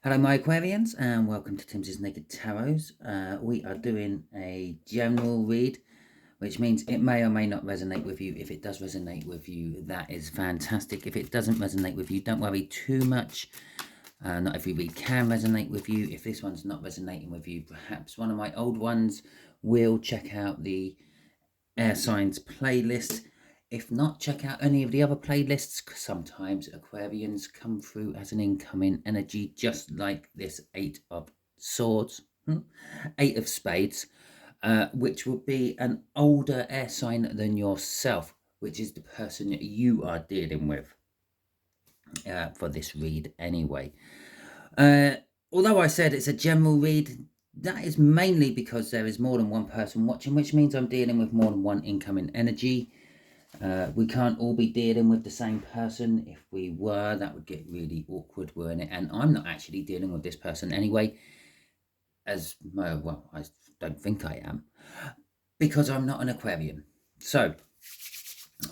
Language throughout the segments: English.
Hello, my Aquarians, and welcome to Timsy's Naked Tarot. We are doing a general read, which means it may or may not resonate with you. If it does resonate with you, that is fantastic. If it doesn't resonate with you, don't worry too much. Not every read can resonate with you. If this one's not resonating with you, perhaps one of my old ones will check out the air signs playlist. If not, check out any of the other playlists, because sometimes Aquarians come through as an incoming energy, just like this Eight of Swords, Eight of Spades, which will be an older air sign than yourself, which is the person you are dealing with for this read anyway. Although I said it's a general read, that is mainly because there is more than one person watching, which means I'm dealing with more than one incoming energy. We can't all be dealing with the same person. If we were, that would get really awkward, wouldn't it? And I'm not actually dealing with this person anyway, as well, I don't think I am, because I'm not an Aquarian. So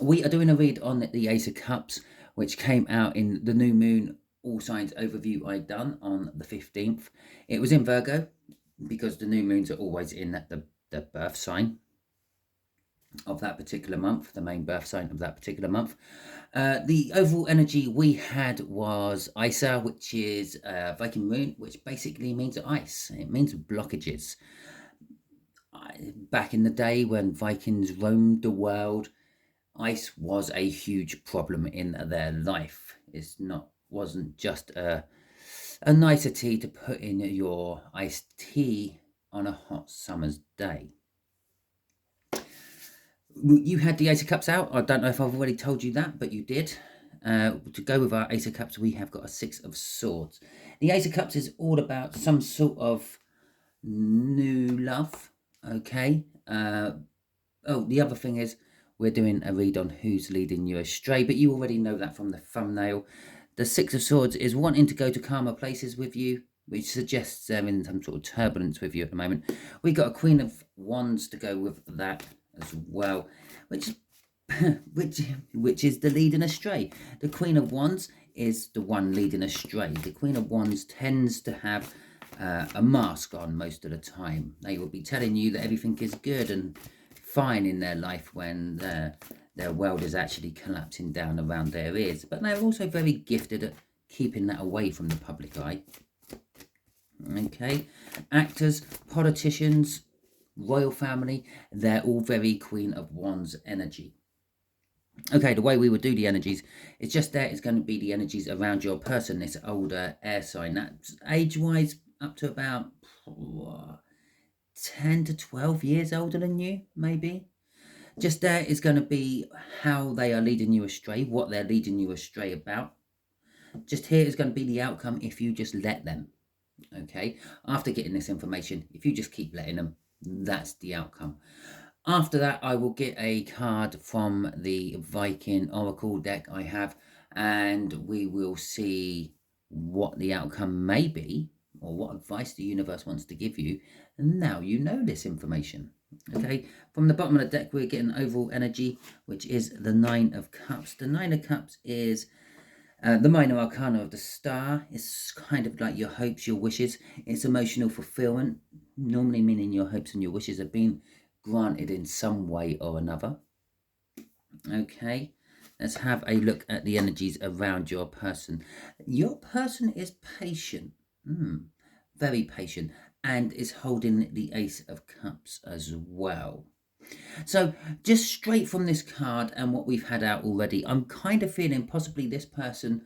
we are doing a read on the Ace of Cups, which came out in the new moon all signs overview I done on the 15th. It was in Virgo, because the new moons are always in the birth sign of that particular month, the main birth sign of that particular month. The overall energy we had was Isa, which is Viking moon, which basically means ice. It means blockages. Back in the day when Vikings roamed the world, ice was a huge problem in their life. Wasn't just a nicety to put in your iced tea on a hot summer's day. You had the Ace of Cups out. I don't know if I've already told you that, but you did. To go with our Ace of Cups, we have got a Six of Swords. The Ace of Cups is all about some sort of new love, okay? The other thing is we're doing a read on who's leading you astray, but you already know that from the thumbnail. The Six of Swords is wanting to go to calmer places with you, which suggests they're in some sort of turbulence with you at the moment. We got a Queen of Wands to go with that as well, which is the leading astray. The Queen of Wands is the one leading astray. The Queen of Wands tends to have a mask on most of the time. They will be telling you that everything is good and fine in their life when their world is actually collapsing down around their ears. But they're also very gifted at keeping that away from the public eye. Okay, actors, politicians, royal family, they're all very Queen of Wands energy. Okay, the way we would do the energies is just there is going to be the energies around your person, this older air sign. That's age-wise up to about 10 to 12 years older than you, maybe. Just there is going to be how they are leading you astray, what they're leading you astray about. Just here is going to be the outcome if you just let them. Okay, after getting this information, if you just keep letting them, that's the outcome. After that, I will get a card from the Viking Oracle deck I have, and we will see what the outcome may be, or what advice the universe wants to give you. And now you know this information. Okay, from the bottom of the deck, we're getting overall energy, which is the Nine of Cups. The Nine of Cups is the minor arcana of the star. Is kind of like your hopes, your wishes. It's emotional fulfillment, normally meaning your hopes and your wishes have been granted in some way or another. Okay, let's have a look at the energies around your person. Your person is patient, very patient, and is holding the Ace of Cups as well. So just straight from this card and what we've had out already, I'm kind of feeling possibly this person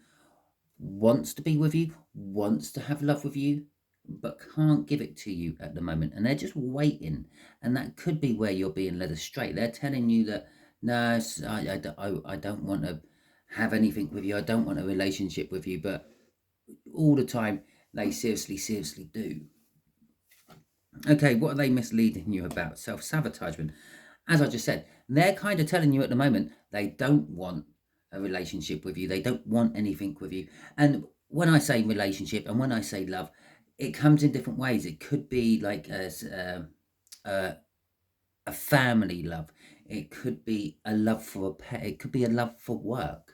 wants to be with you, wants to have love with you, but can't give it to you at the moment, and they're just waiting. And that could be where you're being led astray. They're telling you that, no, I don't want to have anything with you, I don't want a relationship with you, but all the time they seriously do. Okay, what are they misleading you about? Self-sabotagement. As I just said, they're kind of telling you at the moment they don't want a relationship with you. They don't want anything with you. And when I say relationship and when I say love, it comes in different ways. It could be like a family love. It could be a love for a pet. It could be a love for work.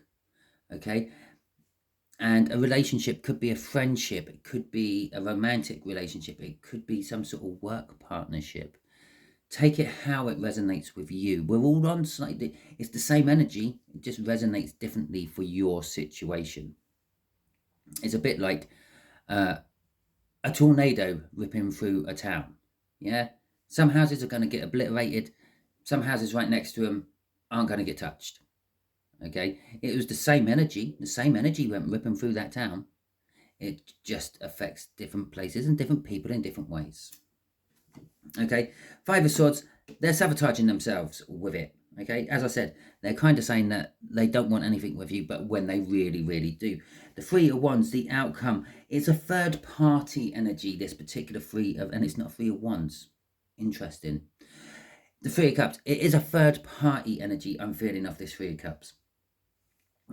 Okay. And a relationship could be a friendship, it could be a romantic relationship, it could be some sort of work partnership. Take it how it resonates with you. We're all on slightly, it's the same energy, it just resonates differently for your situation. It's a bit like a tornado ripping through a town. Yeah, some houses are going to get obliterated, some houses right next to them aren't going to get touched. Okay, it was the same energy went ripping through that town. It just affects different places and different people in different ways. Okay, Five of Swords, they're sabotaging themselves with it. Okay, as I said, they're kind of saying that they don't want anything with you, but when they really, really do. The Three of Wands, the outcome, it's a third party energy, this particular and it's not Three of Wands. Interesting. The Three of Cups, it is a third party energy I'm feeling off this Three of Cups.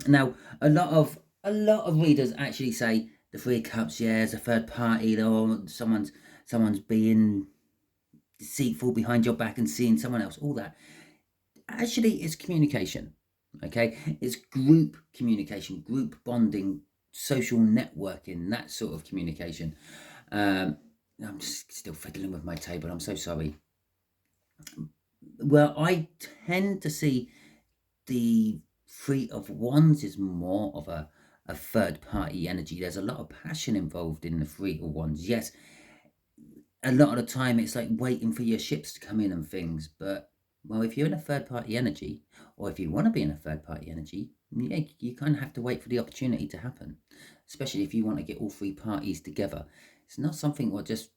Now, a lot of readers actually say the Three of Cups, yeah, is a third party, or someone's being deceitful behind your back and seeing someone else, all that. Actually, it's communication. Okay, it's group communication, group bonding, social networking, that sort of communication. I'm still fiddling with my table, I'm so sorry. Well, I tend to see the Three of Wands is more of a third party energy. There's a lot of passion involved in the Three of Wands. Yes, a lot of the time it's like waiting for your ships to come in and things, but well, if you're in a third party energy, or if you want to be in a third party energy, yeah, you kind of have to wait for the opportunity to happen, especially if you want to get all three parties together. It's not something what just,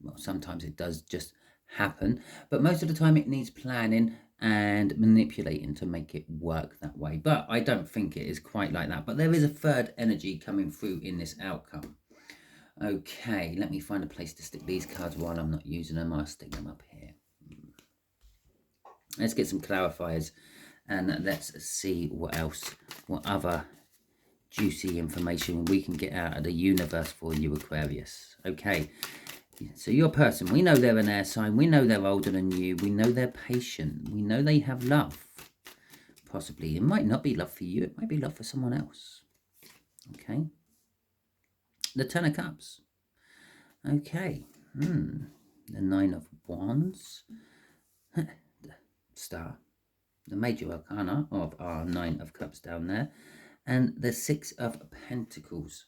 well, sometimes it does just happen, but most of the time it needs planning and manipulating to make it work that way. But I don't think it is quite like that, but there is a third energy coming through in this outcome. Okay, let me find a place to stick these cards while I'm not using them. I'll stick them up here. Let's get some clarifiers and let's see what other juicy information we can get out of the universe for you, Aquarius. Okay, so your person, we know they're an air sign, we know they're older than you, we know they're patient, we know they have love. Possibly, it might not be love for you, it might be love for someone else. Okay, the Ten of Cups. Okay, the Nine of Wands, the Star, the major arcana of our Nine of Cups down there, and the Six of Pentacles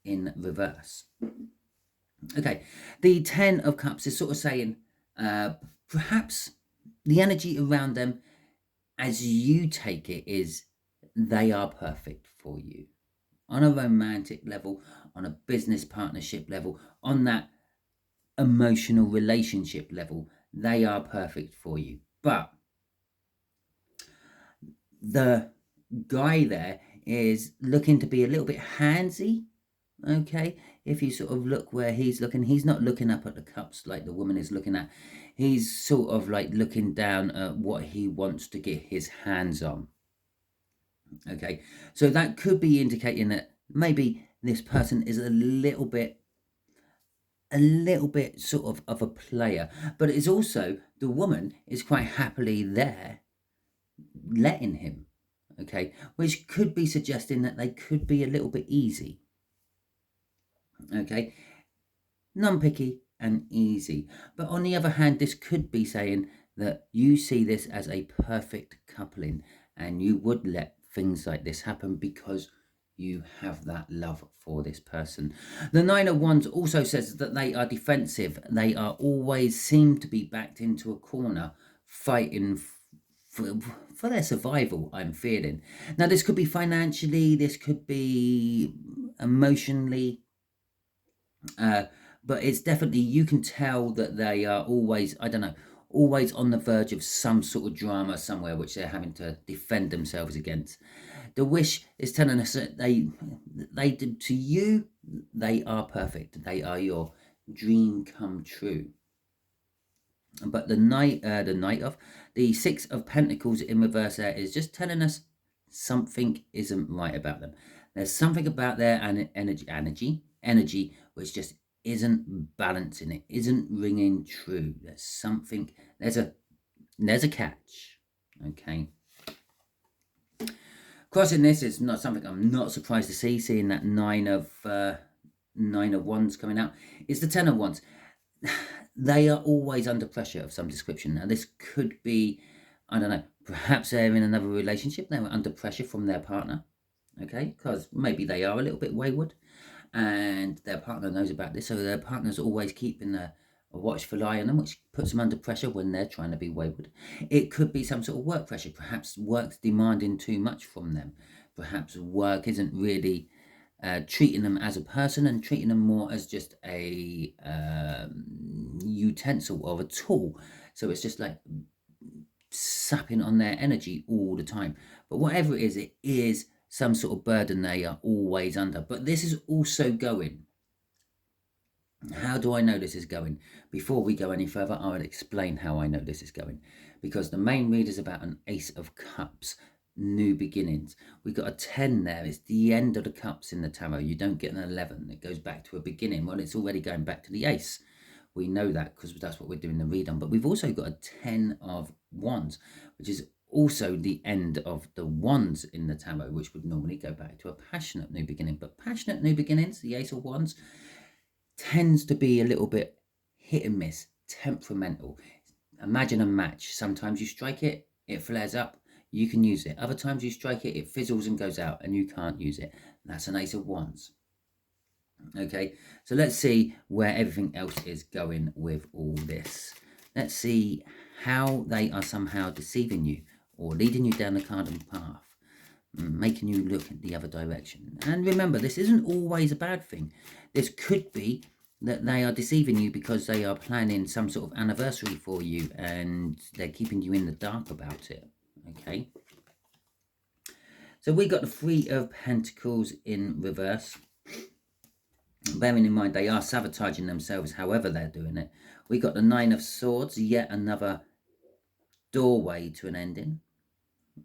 in reverse. Okay, the Ten of Cups is sort of saying perhaps the energy around them as you take it is they are perfect for you. On a romantic level, on a business partnership level, on that emotional relationship level, they are perfect for you. But the guy there is looking to be a little bit handsy. Okay, if you sort of look where he's looking, he's not looking up at the cups like the woman is looking at. He's sort of like looking down at what he wants to get his hands on. Okay, so that could be indicating that maybe this person is a little bit sort of a player, but it's also the woman is quite happily there letting him. Okay, which could be suggesting that they could be a little bit easy. Okay, non-picky and easy. But on the other hand, this could be saying that you see this as a perfect coupling and you would let things like this happen because you have that love for this person. The Nine of Wands also says that they are defensive. They are always seem to be backed into a corner, fighting for their survival, I'm feeling. Now, this could be financially, this could be emotionally, but it's definitely, you can tell that they are always, I don't know, always on the verge of some sort of drama somewhere which they're having to defend themselves against. The Wish is telling us that they to you, they are perfect. They are your dream come true. But the Six of Pentacles in reverse there is just telling us something isn't right about them. There's something about their energy which just isn't balancing, it isn't ringing true. There's something, there's a catch. Okay, Crossing this is not something I'm not surprised to see, seeing that nine of wands coming out. It's the 10 of wands. They are always under pressure of some description. Now, this could be, I don't know, perhaps they're in another relationship. They were under pressure from their partner, okay? Because maybe they are a little bit wayward and their partner knows about this. So their partner's always keeping a watchful eye on them, which puts them under pressure when they're trying to be wayward. It could be some sort of work pressure. Perhaps work's demanding too much from them. Perhaps work isn't really treating them as a person and treating them more as just a utensil or a tool. So it's just like sapping on their energy all the time. But whatever it is some sort of burden they are always under. But this is also going. How do I know this is going? Before we go any further, I will explain how I know this is going. Because the main read is about an Ace of Cups, new beginnings. We've got a 10 there. It's the end of the cups in the tarot. You don't get an 11. It goes back to a beginning. Well, it's already going back to the ace. We know that because that's what we're doing the read on. But we've also got a 10 of wands, which is also the end of the wands in the tarot, which would normally go back to a passionate new beginning. But passionate new beginnings, the Ace of Wands, tends to be a little bit hit and miss, temperamental. Imagine a match. Sometimes you strike it, it flares up, you can use it. Other times you strike it, it fizzles and goes out and you can't use it. That's an Ace of Wands. Okay, so let's see where everything else is going with all this. Let's see how they are somehow deceiving you or leading you down the garden path, making you look at the other direction. And remember, this isn't always a bad thing. This could be that they are deceiving you because they are planning some sort of anniversary for you and they're keeping you in the dark about it. Okay, so we got the Three of Pentacles in reverse. Bearing in mind they are sabotaging themselves however they're doing it. We got the Nine of Swords, yet another doorway to an ending.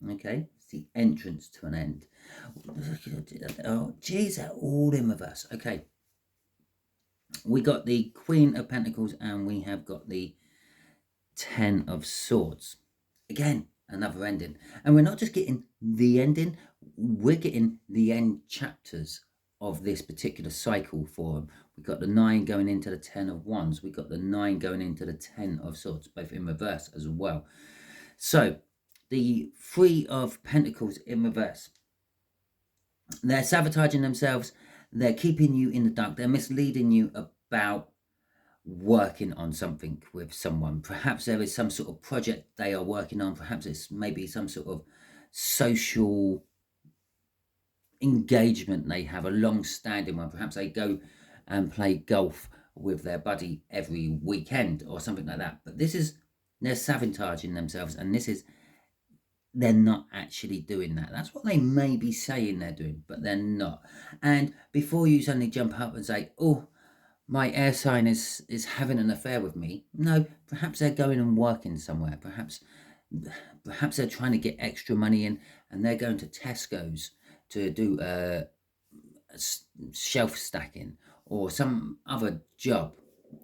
Okay, it's the entrance to an end. Oh, geez, they're all in reverse. Okay, we got the Queen of Pentacles and we have got the 10 of Swords. Again, another ending. And we're not just getting the ending, we're getting the end chapters of this particular cycle for them. We've got the 9 going into the 10 of Wands. We've got the 9 going into the 10 of Swords, both in reverse as well. So, the Three of Pentacles in reverse. They're sabotaging themselves. They're keeping you in the dark. They're misleading you about working on something with someone. Perhaps there is some sort of project they are working on. Perhaps it's maybe some sort of social engagement they have, a long-standing one. Perhaps they go and play golf with their buddy every weekend or something like that. But this is, they're sabotaging themselves, and this is, they're not actually doing that. That's what they may be saying they're doing, but they're not. And before you suddenly jump up and say, oh, my air sign is having an affair with me. No, perhaps they're going and working somewhere. Perhaps they're trying to get extra money in and they're going to Tesco's to do shelf stacking or some other job,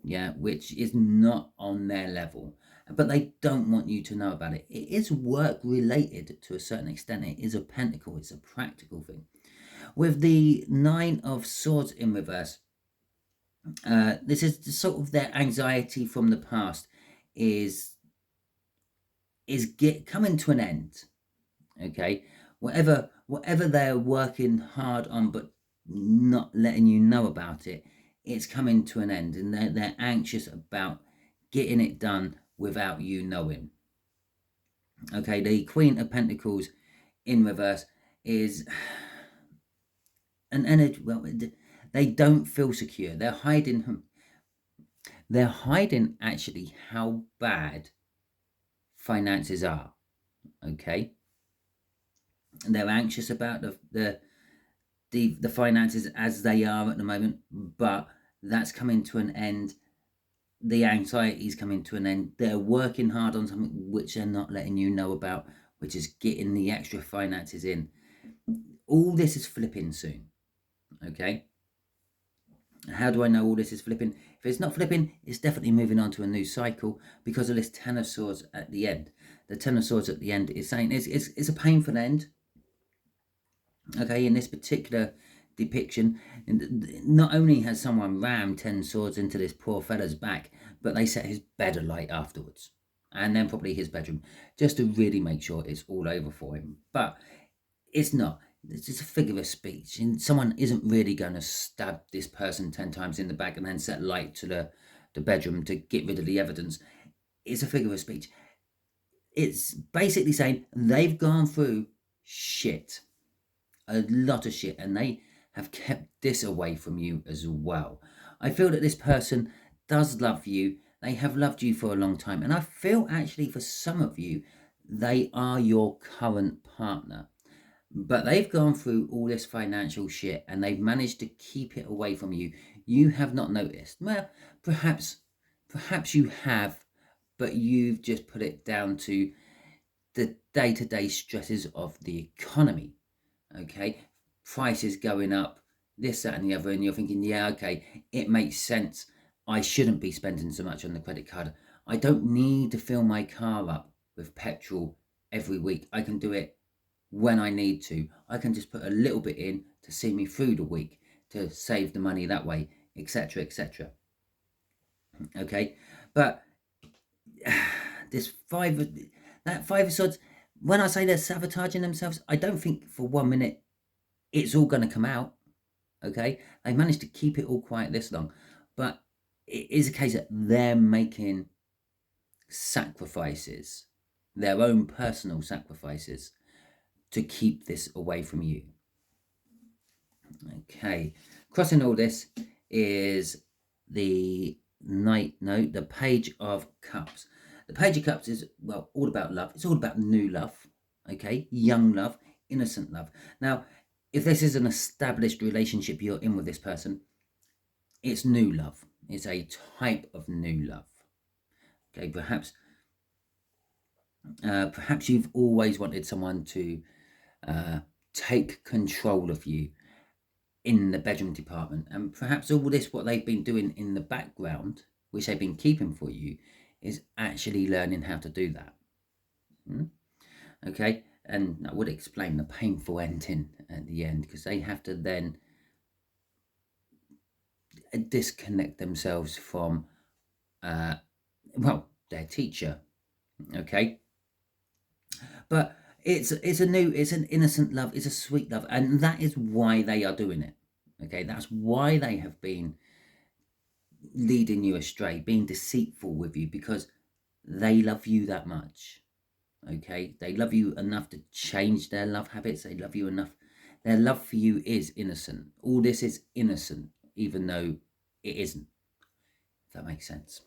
yeah, which is not on their level. But they don't want you to know about it. It is work related to a certain extent. It is a pentacle. It's a practical thing. With the 9 of Swords in reverse, this is sort of their anxiety from the past is coming to an end. Okay, whatever they're working hard on but not letting you know about it, it's coming to an end, and they're anxious about getting it done without you knowing. Okay, the Queen of Pentacles in reverse is an energy. Well, they don't feel secure. They're hiding actually how bad finances are. Okay, and they're anxious about the finances as they are at the moment, but that's coming to an end. The anxiety is coming to an end. They're working hard on something which they're not letting you know about, which is getting the extra finances in. All this is flipping soon. Okay, how do I know all this is flipping? If it's not flipping, it's definitely moving on to a new cycle because of this 10 of Swords at the end. The 10 of Swords at the end is saying it's a painful end. Okay, in this particular depiction, not only has someone rammed 10 swords into this poor fella's back, but they set his bed alight afterwards. And then probably his bedroom, just to really make sure it's all over for him. But it's not. It's just a figure of speech. And someone isn't really going to stab this person 10 times in the back and then set light to the bedroom to get rid of the evidence. It's a figure of speech. It's basically saying they've gone through shit. A lot of shit, and they have kept this away from you as well. I feel that this person does love you. They have loved you for a long time, and I feel actually for some of you, they are your current partner. But they've gone through all this financial shit and they've managed to keep it away from you. You have not noticed. Well, perhaps you have, but you've just put it down to the day-to-day stresses of the economy. Okay, prices going up, this, that, and the other, and you're thinking, yeah, okay, it makes sense. I shouldn't be spending so much on the credit card. I don't need to fill my car up with petrol every week. I can do it when I need to. I can just put a little bit in to see me through the week to save the money that way, etc., etc. Okay, but this five of swords, when I say they're sabotaging themselves, I don't think for 1 minute it's all going to come out. Okay, they managed to keep it all quiet this long, but it is a case that they're making sacrifices, their own personal sacrifices, to keep this away from you. Okay, crossing all this is the the Page of Cups. The Page of Cups is, well, all about love. It's all about new love, okay, young love, innocent love. Now, if this is an established relationship you're in with this person, it's new love. It's a type of new love. Okay, perhaps you've always wanted someone to take control of you in the bedroom department, and perhaps all this, what they've been doing in the background, which they've been keeping for you, is actually learning how to do that. Okay, and that would explain the painful ending at the end, because they have to then disconnect themselves from their teacher. Okay, but it's an innocent love, it's a sweet love, and that is why they are doing it. Okay, that's why they have been leading you astray, being deceitful with you, because they love you that much. Okay, they love you enough to change their love habits. They love you enough. Their love for you is innocent. All this is innocent, even though it isn't. If that makes sense.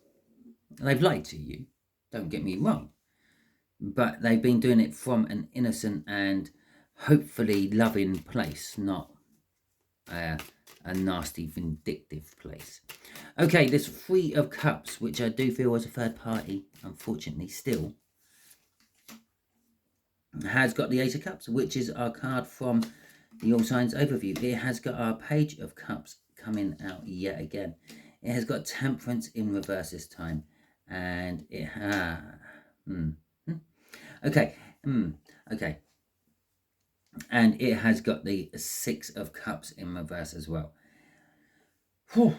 They've lied to you, don't get me wrong, but they've been doing it from an innocent and hopefully loving place, not a nasty, vindictive place. Okay, there's Three of Cups, which I do feel as a third party, unfortunately, still has got the Ace of Cups, which is our card from the All Signs overview. It has got our Page of Cups coming out yet again. It has got Temperance in reverse this time, and it okay, and it has got the Six of Cups in reverse as well. Whew.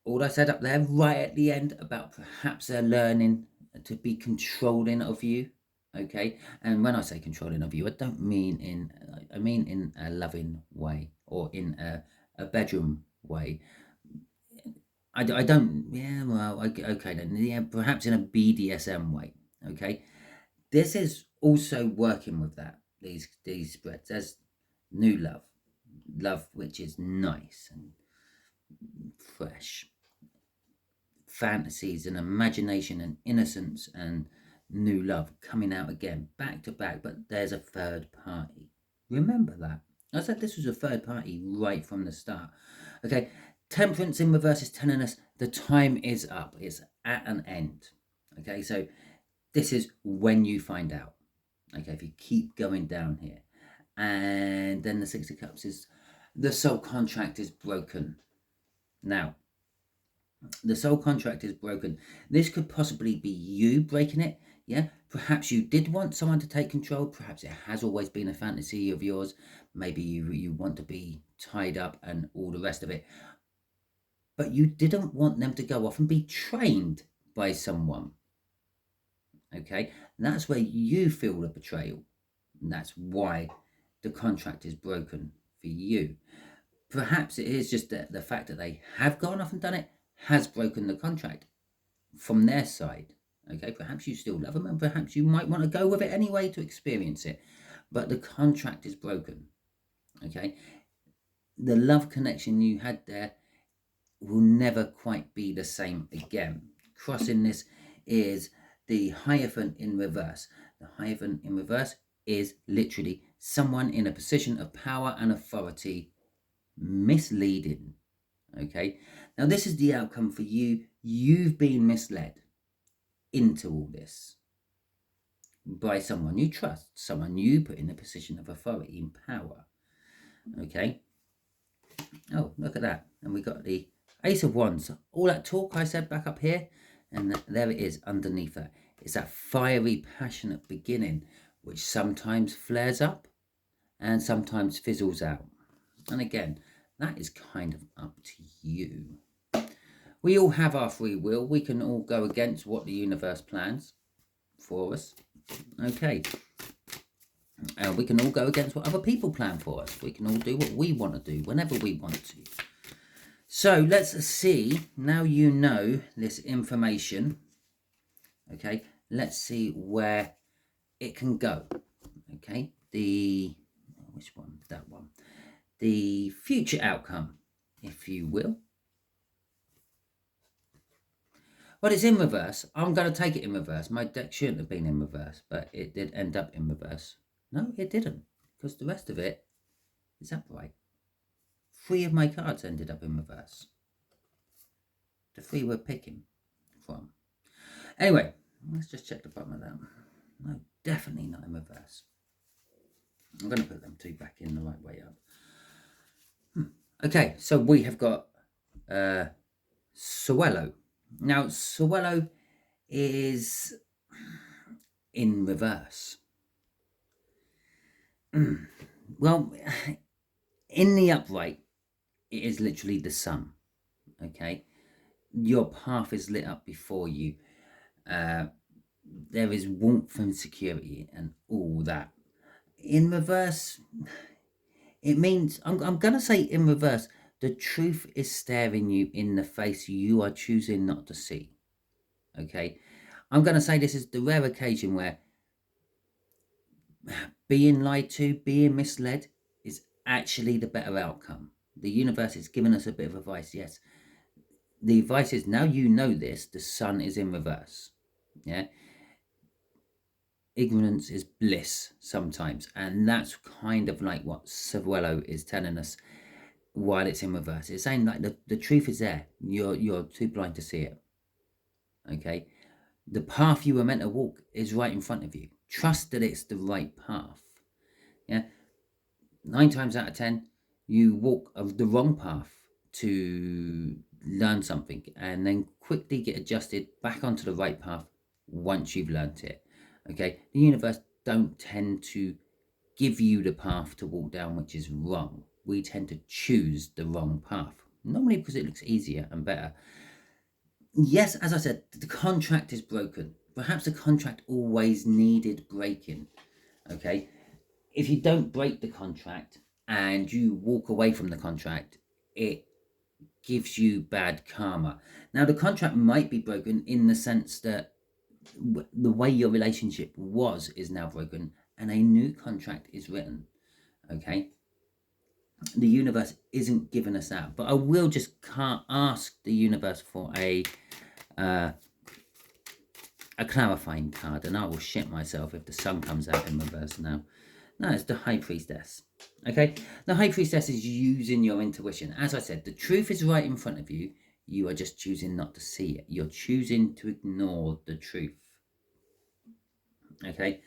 All I said up there right at the end about perhaps they're learning to be controlling of you. Okay, and when I say controlling of you, I don't mean I mean in a loving way or in a bedroom way. I don't, yeah, well, okay then, yeah, perhaps in a BDSM way. Okay, this is also working with that, these spreads. There's new love which is nice and fresh, fantasies and imagination and innocence and new love coming out again, back to back, but there's a third party. Remember that. I said this was a third party right from the start. Okay, Temperance in reverse is telling us the time is up. It's at an end. Okay, so this is when you find out. Okay, if you keep going down here. And then the Six of Cups is the soul contract is broken. Now, the soul contract is broken. This could possibly be you breaking it. Yeah, perhaps you did want someone to take control. Perhaps it has always been a fantasy of yours. maybe you want to be tied up and all the rest of it, but you didn't want them to go off and be trained by someone. Okay, and that's where you feel the betrayal, and that's why the contract is broken for you. Perhaps it is just the fact that they have gone off and done it has broken the contract from their side. Okay, perhaps you still love them and perhaps you might want to go with it anyway to experience it, but the contract is broken. Okay, the love connection you had there will never quite be the same again. Crossing this is the Hierophant in reverse. The Hierophant in reverse is literally someone in a position of power and authority misleading. Okay, now this is the outcome for you. You've been misled into all this by someone you trust, someone you put in a position of authority and power. Okay, oh, look at that. And we got the Ace of Wands. All that talk I said back up here, and there it is underneath that. It's that fiery, passionate beginning, which sometimes flares up and sometimes fizzles out. And again, that is kind of up to you. We all have our free will. We can all go against what the universe plans for us. Okay. We can all go against what other people plan for us. We can all do what we want to do whenever we want to. So let's see, now you know this information, okay, let's see where it can go, okay, which one, that one, the future outcome, if you will. Well, it's in reverse. I'm going to take it in reverse. My deck shouldn't have been in reverse, but it did end up in reverse. No, it didn't, because the rest of it is upright. 3 of my cards ended up in reverse. The 3 we're picking from. Anyway, let's just check the bottom of that. No, definitely not in reverse. I'm going to put them 2 back in the right way up. Okay, so we have got Suello. Now, Suello is in reverse. Well, in the upright, it is literally the sun, okay? Your path is lit up before you. There is warmth and security and all that. In reverse, it means, I'm going to say in reverse, the truth is staring you in the face. You are choosing not to see, okay? I'm going to say this is the rare occasion where being lied to, being misled is actually the better outcome. The universe is giving us a bit of advice, yes. The advice is, now you know this, the sun is in reverse. Yeah. Ignorance is bliss sometimes. And that's kind of like what Suello is telling us while it's in reverse. It's saying like the truth is there. You're too blind to see it. Okay. The path you were meant to walk is right in front of you. Trust that it's the right path. Yeah. 9 times out of 10, you walk the wrong path to learn something and then quickly get adjusted back onto the right path once you've learnt it. Okay, the universe don't tend to give you the path to walk down which is wrong. We tend to choose the wrong path, normally because it looks easier and better. Yes, as I said, the contract is broken. Perhaps the contract always needed breaking. Okay, if you don't break the contract and you walk away from the contract, it gives you bad karma. Now, the contract might be broken in the sense that the way your relationship was is now broken and a new contract is written. Okay, the universe isn't giving us that, but I will just ask the universe for a clarifying card, and I will shit myself if the sun comes out in reverse now. No, it's the High Priestess. Okay, the High Priestess is using your intuition. As I said, the truth is right in front of you. You are just choosing not to see it. You're choosing to ignore the truth. Okay,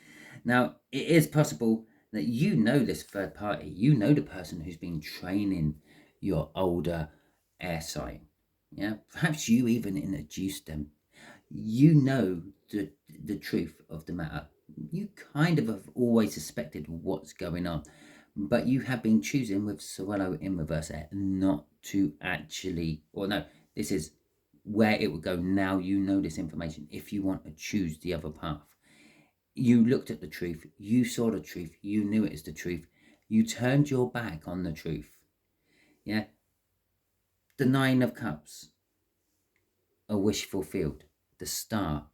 now it is possible that you know this third party. You know the person who's been training your older air sign. Yeah, perhaps you even introduced them. You know the truth of the matter. You kind of have always suspected what's going on, but you have been choosing with Swallow in reverse there not to actually, or no, this is where it would go. Now you know this information. If you want to choose the other path, you looked at the truth, you saw the truth, you knew it is the truth, you turned your back on the truth. Yeah. The Nine of Cups, a wish fulfilled. The Star,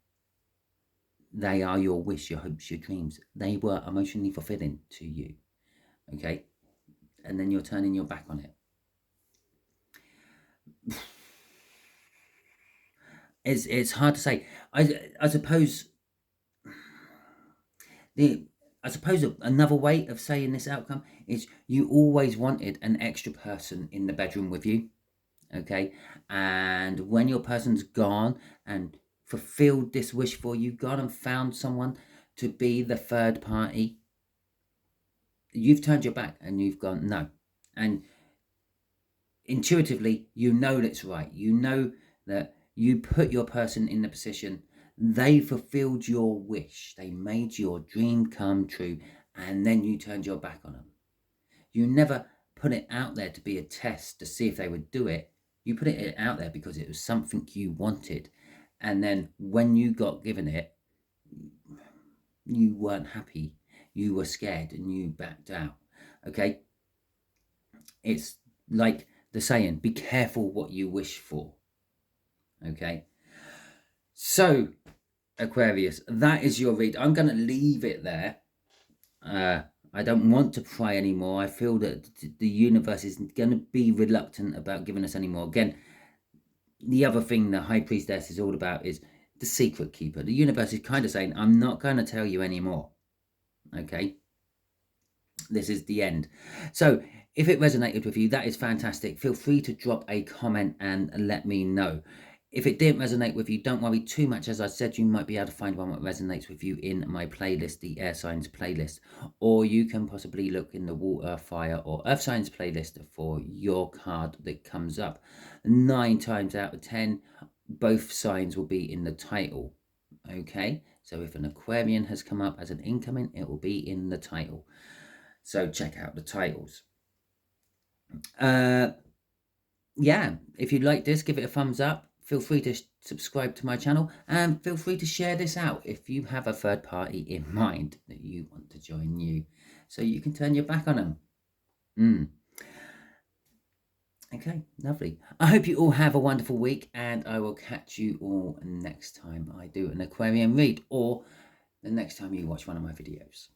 they are your wish, your hopes, your dreams. They were emotionally fulfilling to you. Okay. And then you're turning your back on it. It's hard to say. I suppose another way of saying this outcome is you always wanted an extra person in the bedroom with you. Okay. And when your person's gone and fulfilled this wish for you, gone and found someone to be the third party, you've turned your back and you've gone no. And intuitively, you know that's right. You know that you put your person in the position, they fulfilled your wish, they made your dream come true, and then you turned your back on them. You never put it out there to be a test to see if they would do it. You put it out there because it was something you wanted, and then when you got given it, you weren't happy, you were scared, and you backed out. Okay, it's like the saying, be careful what you wish for. Okay, so Aquarius, that is your read. I'm going to leave it there. I don't want to pry anymore. I feel that the universe is going to be reluctant about giving us any more. Again, the other thing the High Priestess is all about is the secret keeper. The universe is kind of saying, I'm not going to tell you anymore. Okay, this is the end. So if it resonated with you, that is fantastic. Feel free to drop a comment and let me know. If it didn't resonate with you, don't worry too much. As I said, you might be able to find one that resonates with you in my playlist, the Air Signs playlist. Or you can possibly look in the Water, Fire or Earth Signs playlist for your card that comes up. 9 times out of 10, both signs will be in the title. Okay, so if an Aquarian has come up as an incoming, it will be in the title. So check out the titles. Yeah, if you like this, give it a thumbs up. Feel free to subscribe to my channel and feel free to share this out if you have a third party in mind that you want to join you so you can turn your back on them. Okay, lovely. I hope you all have a wonderful week and I will catch you all next time I do an Aquarian read or the next time you watch one of my videos.